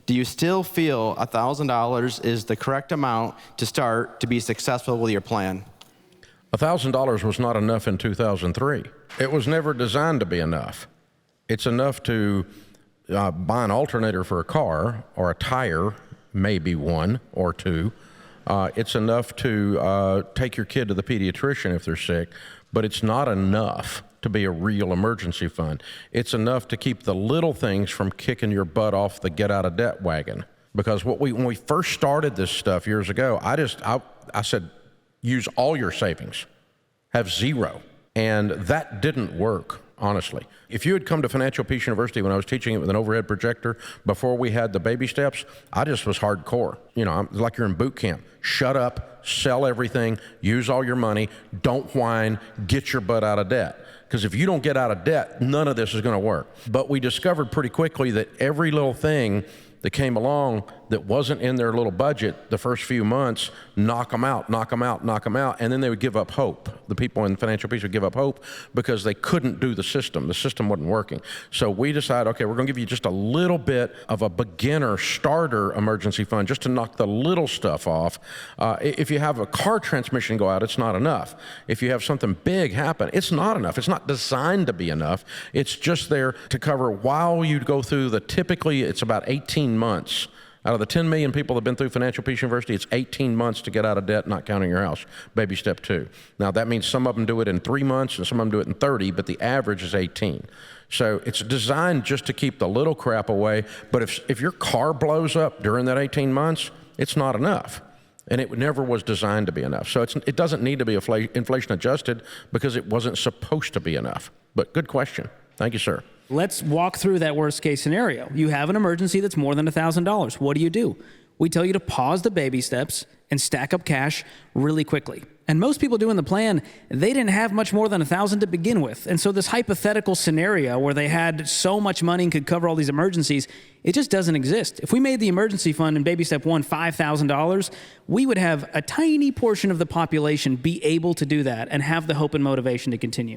Do you still feel $1,000 is the correct amount to start to be successful with your plan? $1,000 was not enough in 2003. It was never designed to be enough. It's enough to buy an alternator for a car or a tire, maybe one or two. It's enough to take your kid to the pediatrician if they're sick, but it's not enough to be a real emergency fund. It's enough to keep the little things from kicking your butt off the get-out-of-debt wagon. Because when we first started this stuff years ago, I said, use all your savings, have zero. And that didn't work, honestly. If you had come to Financial Peace University when I was teaching it with an overhead projector before we had the baby steps, I just was hardcore. You know, I'm like you're in boot camp. Shut up, sell everything, use all your money, don't whine, get your butt out of debt. Because if you don't get out of debt, none of this is going to work. But we discovered pretty quickly that every little thing that came along that wasn't in their little budget the first few months, knock them out, knock them out, knock them out, and then they would give up hope. The people in Financial Peace would give up hope because they couldn't do the system. The system wasn't working. So we decided, okay, we're going to give you just a little bit of a beginner starter emergency fund just to knock the little stuff off. If you have a car transmission go out, it's not enough. If you have something big happen, it's not enough. It's not designed to be enough. It's just there to cover while you go through typically it's about 18 months. Out of the 10 million people that have been through Financial Peace University, it's 18 months to get out of debt, not counting your house. Baby step 2. Now, that means some of them do it in 3 months and some of them do it in 30, but the average is 18. So it's designed just to keep the little crap away, but if your car blows up during that 18 months, it's not enough. And it never was designed to be enough. So it doesn't need to be inflation adjusted because it wasn't supposed to be enough. But good question. Thank you, sir. Let's walk through that worst case scenario. You have an emergency that's more than $1,000. What do? We tell you to pause the baby steps and stack up cash really quickly. And most people doing the plan, they didn't have much more than $1,000 to begin with. And so this hypothetical scenario where they had so much money and could cover all these emergencies, it just doesn't exist. If we made the emergency fund in baby step 1 $5,000, we would have a tiny portion of the population be able to do that and have the hope and motivation to continue.